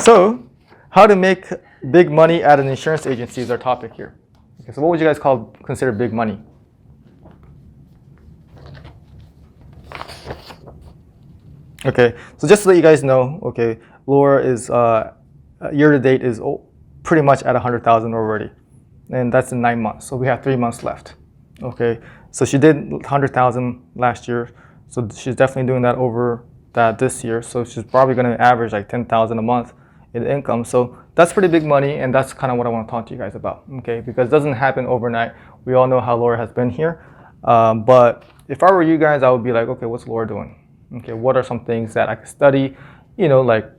So, how to make big money at an insurance agency is our topic here. Okay, so what would you guys consider big money? Okay, so just to let you guys know, okay, Laura is year to date is pretty much at 100,000 already, and that's in 9 months. So we have 3 months left. Okay, so she did 100,000 last year, so she's definitely doing that over that this year. So she's probably going to average like 10,000 a month in income. So that's pretty big money, and that's kind of what I want to talk to you guys about. Okay, because it doesn't happen overnight. We all know how Laura has been here, but if I were you guys, I would be like, okay, what's Laura doing? Okay, what are some things that I could study? You know, like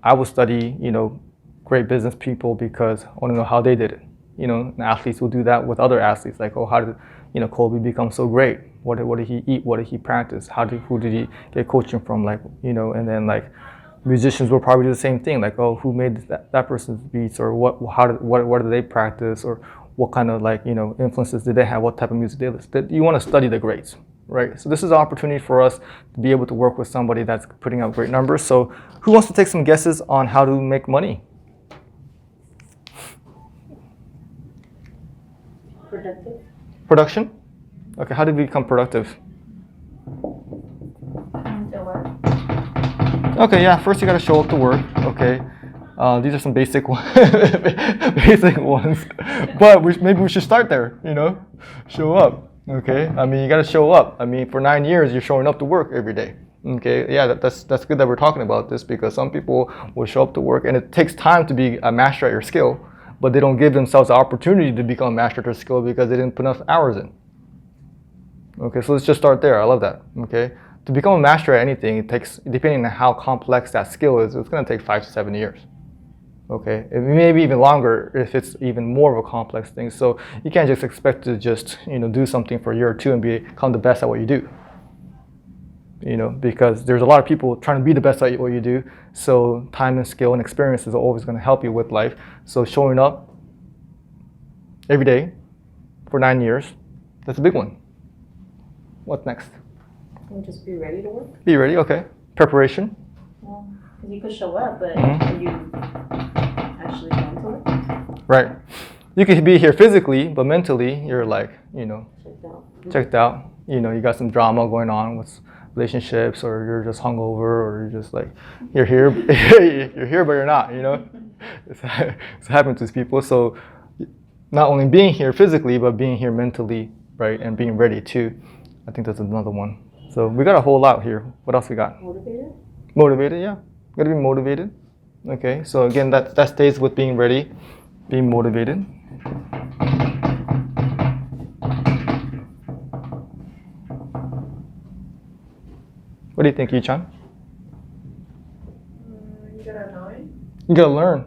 I would study, you know, great business people because I want to know how they did it. You know, and athletes will do that with other athletes. Like, oh, how did, you know, Kobe become so great? What did he eat? What did he practice? Who did he get coaching from? Like, you know, and then like musicians will probably do the same thing. Like, oh, who made that person's beats, or what did they practice, or what kind of like, you know, influences did they have? What type of music they listened? You want to study the greats. Right, so this is an opportunity for us to be able to work with somebody that's putting out great numbers. So who wants to take some guesses on how to make money? Productive. Production? Okay, how do we become productive? To work. Okay, yeah, first you gotta show up to work, okay. These are some basic ones, but maybe we should start there, you know, show up. Okay, I mean, you got to show up. I mean, for 9 years, you're showing up to work every day. Okay, yeah, that's good that we're talking about this, because some people will show up to work, and it takes time to be a master at your skill, but they don't give themselves the opportunity to become a master at their skill because they didn't put enough hours in. Okay, so let's just start there. I love that. Okay, to become a master at anything, it takes, depending on how complex that skill is, it's going to take 5 to 7 years. Okay, it may be even longer if it's even more of a complex thing. So you can't just expect to just, you know, do something for a year or two and become the best at what you do. You know, because there's a lot of people trying to be the best at what you do. So time and skill and experience is always going to help you with life. So showing up every day for 9 years, that's a big one. What's next? And just be ready to work. Be ready, okay. Preparation. Well, because you could show up, but are you actually going to work? Right. You could be here physically, but mentally you're like, you know, checked out. You know, you got some drama going on with relationships, or you're just hungover, or you're just like, you're here, you're here, but you're not. You know, it's happened to people. So not only being here physically, but being here mentally, right, and being ready too. I think that's another one. So we got a whole lot here. What else we got? Motivated. Motivated, yeah. Gotta be motivated. Okay, so again, that stays with being ready, being motivated. What do you think, Yi-chan? You gotta know it. You gotta learn.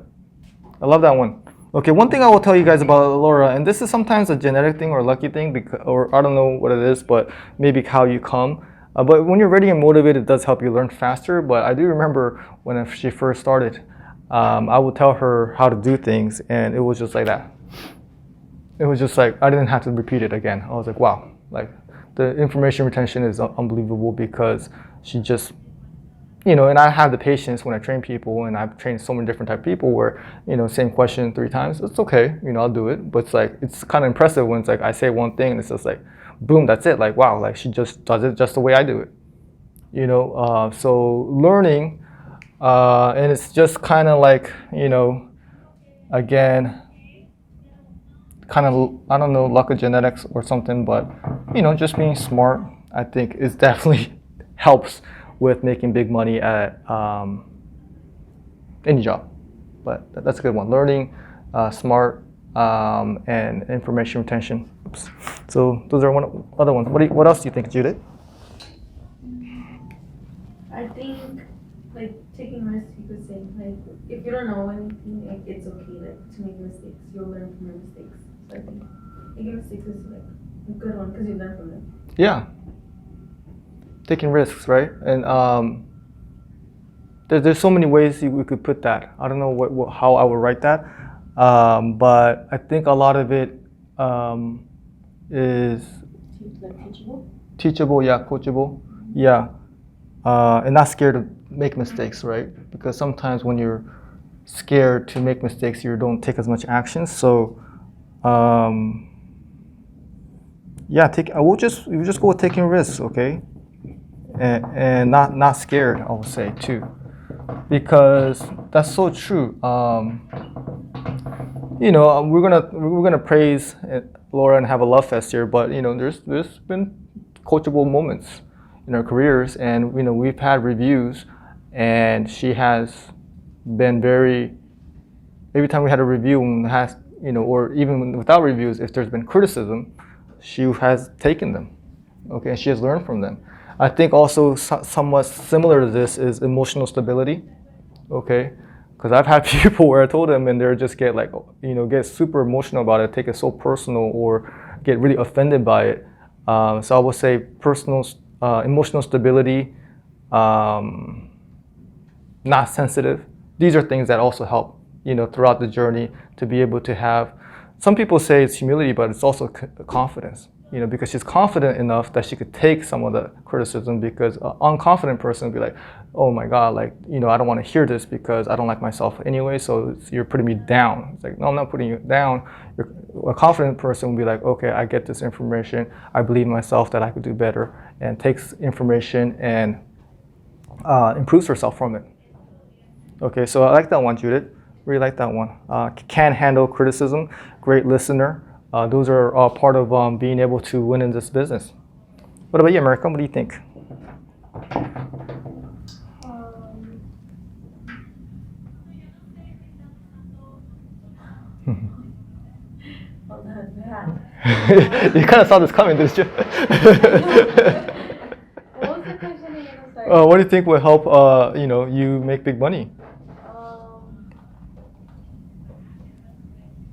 I love that one. Okay, one thing I will tell you guys about Laura, and this is sometimes a genetic thing or a lucky thing, or I don't know what it is, but maybe how you come. But when you're ready and motivated, it does help you learn faster. But I do remember when she first started, I would tell her how to do things, and it was just like that. It was just like, I didn't have to repeat it again. I was like, wow, like the information retention is unbelievable, because she just, you know, and I have the patience when I train people, and I've trained so many different type of people where, you know, same question 3 times, it's okay, you know, I'll do it. But it's like, it's kind of impressive when it's like, I say one thing and it's just like, boom, that's it. Like, wow, like she just does it just the way I do it. You know, so learning, and it's just kind of like, you know, again, kind of, I don't know, luck of genetics or something, but, you know, just being smart, I think is definitely helps with making big money at any job. But that's a good one. Learning, smart, and information retention. Oops. So those are other ones. What else do you think, Judith? I think, like, taking risks, you could say, like, if you don't know anything, like, it's okay, like, to make mistakes. You'll learn from your mistakes. So I think making mistakes is, like, a good one, because you learn from them. Yeah. Taking risks, right? And there's so many ways we could put that. I don't know how I would write that, but I think a lot of it is teachable. Teachable, yeah, coachable, yeah, and not scared to make mistakes, right? Because sometimes when you're scared to make mistakes, you don't take as much action. So, um, yeah, we'll just go with taking risks, okay, and not scared. I would say too, because that's so true. We're gonna praise Laura and have a love fest here, but there's been coachable moments in our careers, and we've had reviews, and she has been very. Every time we had a review and has or even without reviews, if there's been criticism, she has taken them, okay, and she has learned from them. I think also somewhat similar to this is emotional stability, okay, because I've had people where I told them and they just get get super emotional about it, take it so personal, or get really offended by it. So I would say emotional stability, not sensitive. These are things that also help, throughout the journey to be able to have. Some people say it's humility, but it's also confidence. Because she's confident enough that she could take some of the criticism. Because an unconfident person would be like, "Oh my God, I don't want to hear this because I don't like myself anyway. So you're putting me down." It's like, no, I'm not putting you down. A confident person would be like, "Okay, I get this information. I believe in myself that I could do better," and takes information and improves herself from it. Okay, so I like that one, Judith. Really like that one. Can handle criticism, great listener. Those are part of being able to win in this business. What about you, America? What do you think? Well, not bad. You kind of saw this coming, didn't you? What was the question again? I'm sorry. What do you think will help you make big money?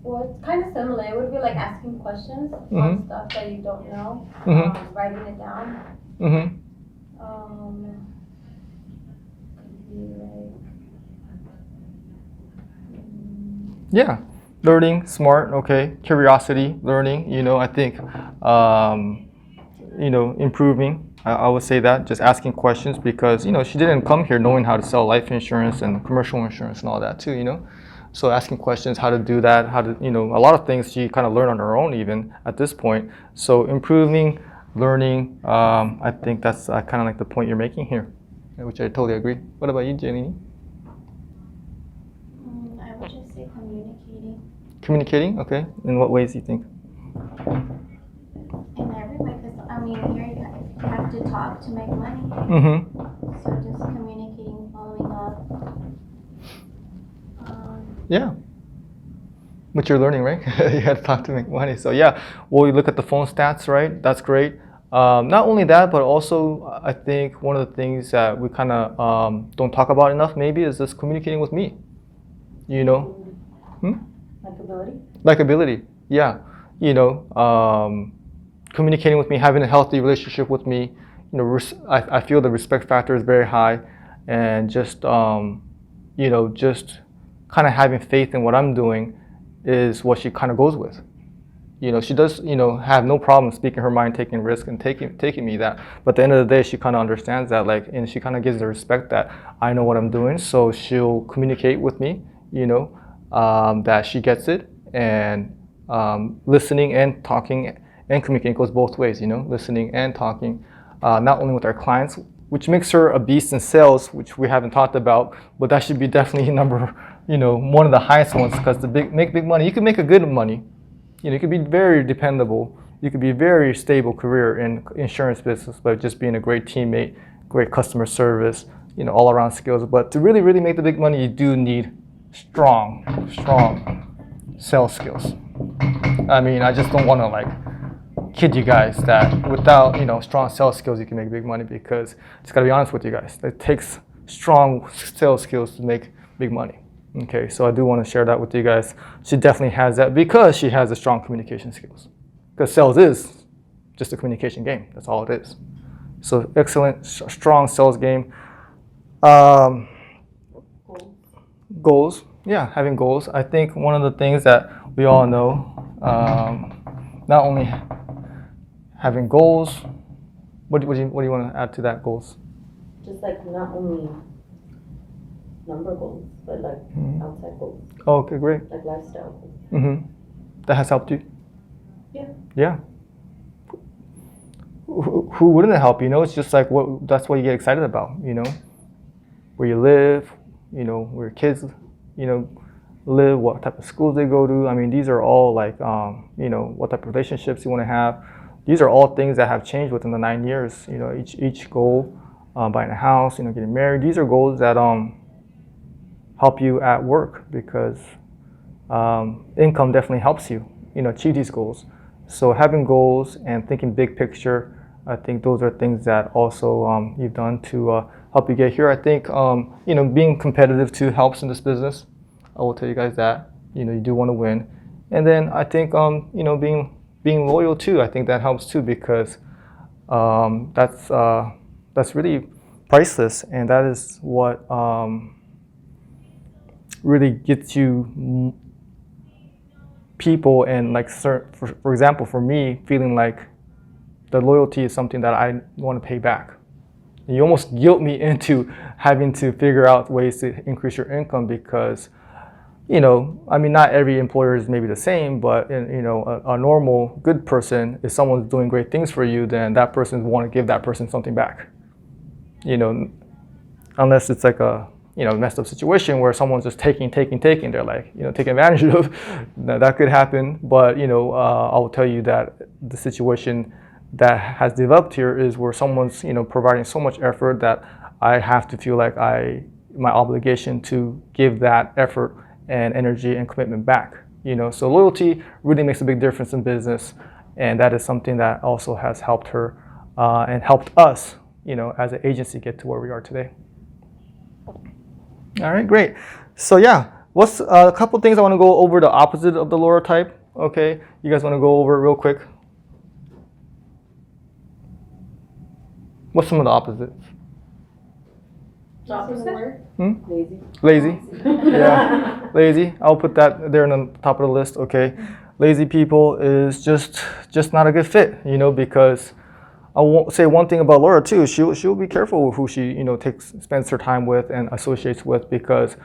Well, it's kind of similar. It would be like asking questions on stuff that you don't know, writing it down. Could be like, Yeah, learning, smart, okay. Curiosity, learning. I think improving. I would say that, just asking questions, because she didn't come here knowing how to sell life insurance and commercial insurance and all that too. So asking questions, how to do that, how to, a lot of things she kind of learned on her own even at this point. So improving, learning, I think that's kind of like the point you're making here, which I totally agree. What about you, Jenny? I would just say communicating. Communicating, okay. In what ways do you think? In every way, because here you have to talk to make money. So just communicating, following up. Yeah. But you're learning, right? You had to talk to make money. So yeah, well, you look at the phone stats, right? That's great. Not only that, but also I think one of the things that we kind of don't talk about enough maybe is this communicating with me. likability. Likability, yeah. Communicating with me, having a healthy relationship with me. I feel the respect factor is very high, and just just kind of having faith in what I'm doing is what she kind of goes with. She does, have no problem speaking her mind, taking risk, and taking me that. But at the end of the day, she kind of understands that, and she kind of gives the respect that I know what I'm doing. So she'll communicate with me, that she gets it, and listening and talking and communicating goes both ways. Listening and talking, not only with our clients, which makes her a beast in sales, which we haven't talked about, but that should be definitely one of the highest ones, because to make big money, you can make a good money. You could be very dependable. You could be a very stable career in insurance business, but just being a great teammate, great customer service, all around skills. But to really, really make the big money, you do need strong sales skills. I just don't want to kid you guys that without strong sales skills you can make big money, because just gotta be honest with you guys, it takes strong sales skills to make big money. Okay, so I do want to share that with you guys. She definitely has that because she has the strong communication skills. Because sales is just a communication game. That's all it is. So excellent, strong sales game. Goals. Yeah, having goals. I think one of the things that we all know, not only having goals. What do you want to add to that, goals? Just not only number goals, but like Mhm. outside goals, Oh, okay, great. like lifestyle goals. Mm-hmm. That has helped you? Yeah. Yeah. Who wouldn't it help? It's just like that's what you get excited about, where you live, where your kids, live, what type of schools they go to. I mean, these are all like, what type of relationships you want to have. These are all things that have changed within the 9 years. Each goal, buying a house, getting married. These are goals that help you at work because income definitely helps you, achieve these goals. So having goals and thinking big picture, I think those are things that also you've done to help you get here. I think being competitive too helps in this business. I will tell you guys that you do want to win, and then I think being loyal too. I think that helps too because that's really priceless, and that is what really gets you people and like for example for me feeling like the loyalty is something that I want to pay back. You almost guilt me into having to figure out ways to increase your income because I mean not every employer is maybe the same, but a normal good person, if someone's doing great things for you, then that person want to give that person something back, unless it's like a messed up situation where someone's just taking. They're like, taking advantage of. That could happen. But I will tell you that the situation that has developed here is where someone's providing so much effort that I have to feel like my obligation to give that effort and energy and commitment back. So loyalty really makes a big difference in business, and that is something that also has helped her and helped us, as an agency get to where we are today. All right, great. So yeah, what's a couple things I want to go over the opposite of the Laura type. Okay, you guys want to go over it real quick? What's some of the opposites? Opposite? Lazy. Lazy. Yeah, lazy. I'll put that there in the top of the list. Okay, lazy people is just not a good fit. Because I won't say one thing about Laura too. She'll be careful with who she spends her time with and associates with because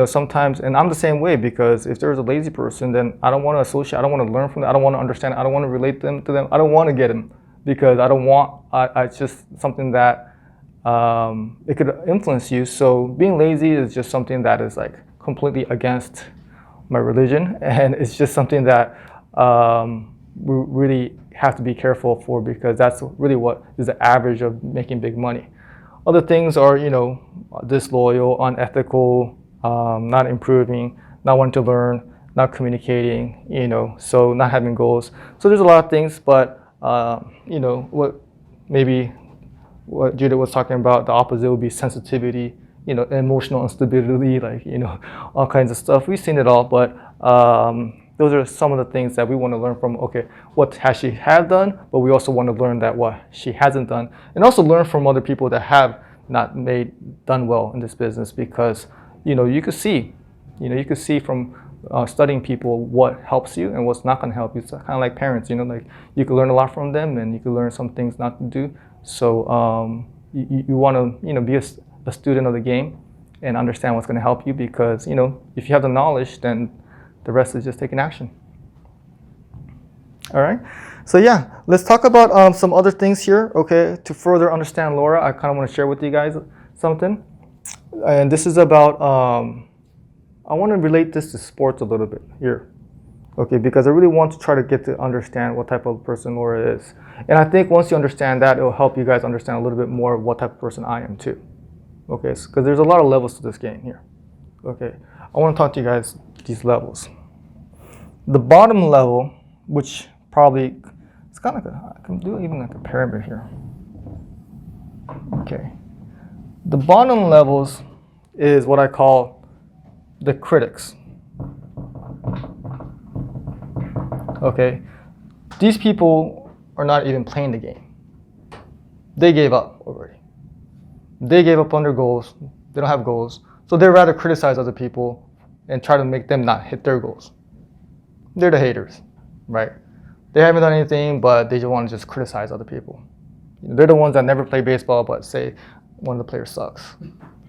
sometimes, and I'm the same way, because if there's a lazy person, then I don't want to associate. I don't want to learn from them. I don't want to understand. I don't want to relate to them. I don't want to get them because I don't want. It's just something that it could influence you. So being lazy is just something that is like completely against my religion, and it's just something that we really have to be careful for because that's really what is the average of making big money. Other things are, disloyal, unethical, not improving, not wanting to learn, not communicating, so not having goals. So there's a lot of things, but what Judith was talking about, the opposite would be sensitivity, emotional instability, like, all kinds of stuff. We've seen it all, but those are some of the things that we want to learn from. Okay, what has she had done, but we also want to learn that what she hasn't done, and also learn from other people that have not done well in this business because you could see from studying people what helps you and what's not going to help you. It's kind of like parents, like you can learn a lot from them and you can learn some things not to do. So you want to be a student of the game and understand what's going to help you because if you have the knowledge, then the rest is just taking action. All right. So yeah, let's talk about some other things here. Okay, to further understand Laura, I kind of want to share with you guys something, and this is about. I want to relate this to sports a little bit here. Okay, because I really want to try to get to understand what type of person Laura is, and I think once you understand that, it will help you guys understand a little bit more of what type of person I am too. Okay, because there's a lot of levels to this game here. Okay, I want to talk to you guys these levels. The bottom level, which probably it's kind of like I can do even like a pyramid here. Okay, the bottom levels is what I call the critics. Okay, these people are not even playing the game. They gave up already. They gave up on their goals. They don't have goals, so they'd rather criticize other people and try to make them not hit their goals. They're the haters, right? They haven't done anything, but they just want to just criticize other people. They're the ones that never play baseball, but say one of the players sucks.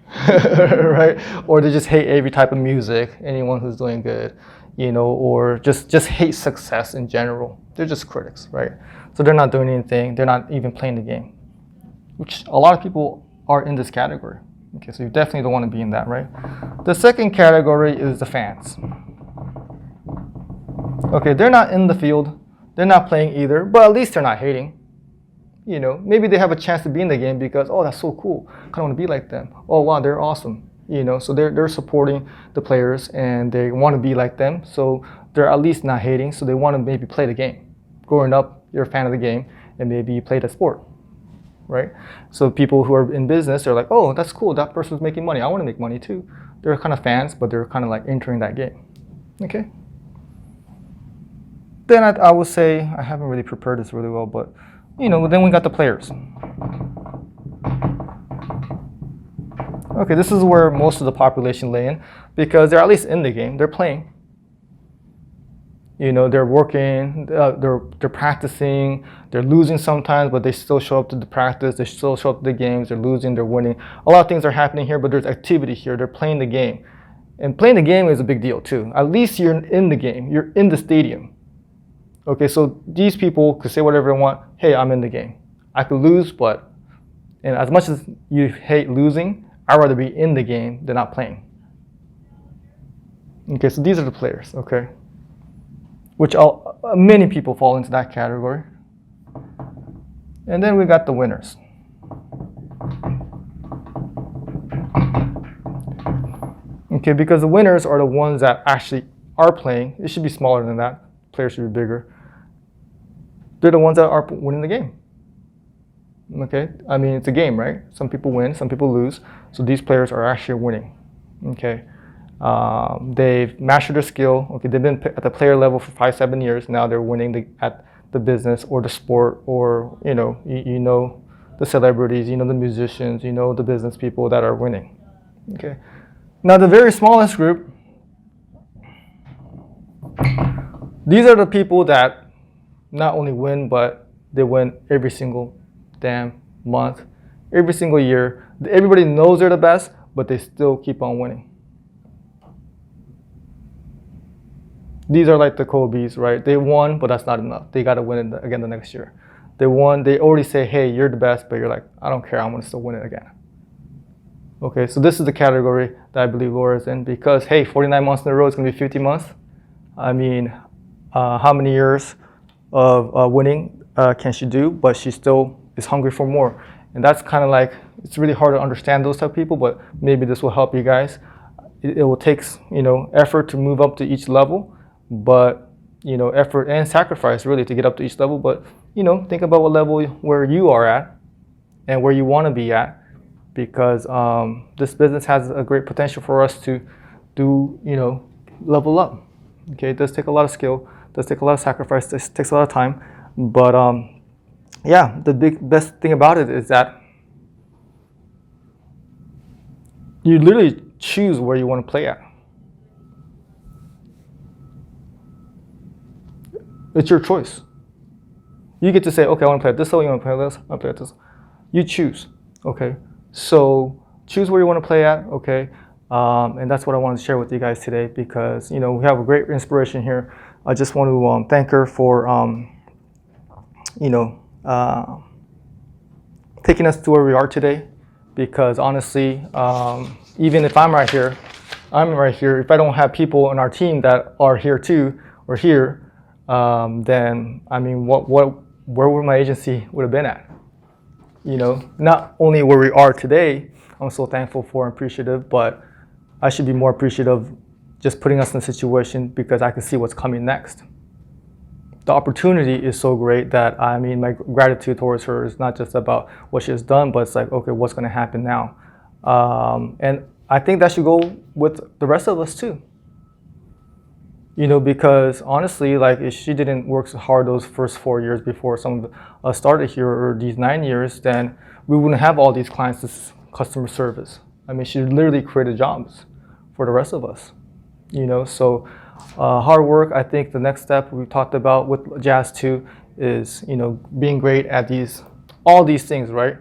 right? Or they just hate every type of music, anyone who's doing good, or just hate success in general. They're just critics, right? So they're not doing anything. They're not even playing the game, which a lot of people are in this category. Okay, so you definitely don't want to be in that, right? The second category is the fans. Okay, they're not in the field. They're not playing either, but at least they're not hating. Maybe they have a chance to be in the game because, oh, that's so cool. I kind of want to be like them. Oh, wow, they're awesome. So they're supporting the players and they want to be like them. So they're at least not hating. So they want to maybe play the game. Growing up, you're a fan of the game and maybe you play the sport, right? So people who are in business, they're like, oh, that's cool. That person's making money. I want to make money too. They're kind of fans, but they're kind of like entering that game. Okay. Then I would say, I haven't really prepared this really well, but then we got the players. Okay, this is where most of the population lay in because they're at least in the game. They're playing. They're working, they're practicing, they're losing sometimes, but they still show up to the practice, they still show up to the games, they're losing, they're winning. A lot of things are happening here, but there's activity here. They're playing the game. And playing the game is a big deal too. At least you're in the game. You're in the stadium. Okay, so these people could say whatever they want. Hey, I'm in the game. I could lose, and as much as you hate losing, I'd rather be in the game than not playing. Okay, so these are the players, okay? Which many people fall into that category. And then we got the winners. Okay, because the winners are the ones that actually are playing. It should be smaller than that. Players should be bigger. They're the ones that are winning the game. Okay, I mean, it's a game, right? Some people win, some people lose. So these players are actually winning. Okay, they've mastered their skill. Okay, they've been at the player level for 5-7 years. Now they're winning at the business or the sport, or you know the celebrities, the musicians, the business people that are winning. Okay, now the very smallest group. These are the people that not only win, but they win every single damn month, every single year. Everybody knows they're the best, but they still keep on winning. These are like the Kobe's, right? They won, but that's not enough. They got to win it again the next year. They won. They already say, hey, you're the best, but you're like, I don't care. I'm going to still win it again. Okay, so this is the category that I believe Laura is in because, hey, 49 months in a row is going to be 50 months. I mean, how many years of winning can she do? But she still is hungry for more. And that's kind of like, it's really hard to understand those type of people, but maybe this will help you guys. It will take, effort to move up to each level, but, effort and sacrifice really to get up to each level. But, think about what level where you are at and where you want to be at, because this business has a great potential for us to do, level up. Okay, it does take a lot of skill, does take a lot of sacrifice, it takes a lot of time, but yeah, the best thing about it is that you literally choose where you want to play at. It's your choice. You get to say, okay, I want to play at this level, you want to play at this, I want to play at this. You choose, okay? So choose where you want to play at, okay? And that's what I wanted to share with you guys today because, we have a great inspiration here. I just want to thank her for, taking us to where we are today because honestly, even if I'm right here, if I don't have people on our team that are here too, or here, then, I mean, where would my agency would have been at? Not only where we are today, I'm so thankful for and appreciative, but I should be more appreciative just putting us in a situation because I can see what's coming next. The opportunity is so great that, I mean, my gratitude towards her is not just about what she has done, but it's like, okay, what's going to happen now? And I think that should go with the rest of us too. Because honestly, like if she didn't work so hard those first 4 years before some of us started here, or these 9 years, then we wouldn't have all these clients, this customer service. I mean, she literally created jobs for the rest of us, so hard work. I think the next step we talked about with Jazz too is, being great at all these things, right?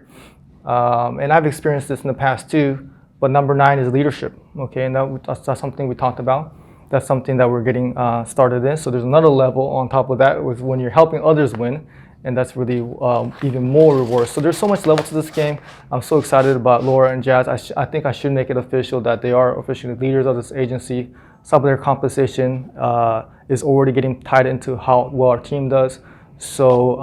And I've experienced this in the past too, But number 9 is leadership. Okay, and that's something we talked about. That's something that we're getting started in. So there's another level on top of that with when you're helping others win, and that's really even more reward. So there's so much level to this game. I'm so excited about Laura and Jazz. I think I should make it official that they are officially leaders of this agency. Some of their compensation is already getting tied into how well our team does. So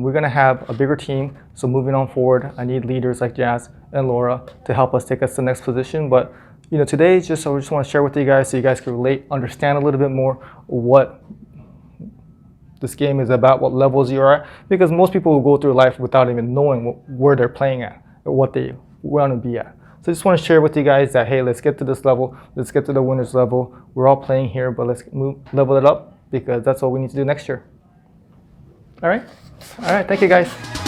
we're gonna have a bigger team. So moving on forward, I need leaders like Jazz and Laura to help us take us to the next position. But today I just want to share with you guys so you guys can relate, understand a little bit more what this game is about, what levels you are at, because most people will go through life without even knowing where they're playing at or what they want to be at. So I just want to share with you guys that, hey, let's get to this level. Let's get to the winners level. We're all playing here, but let's level it up because that's what we need to do next year. All right? All right. Thank you, guys.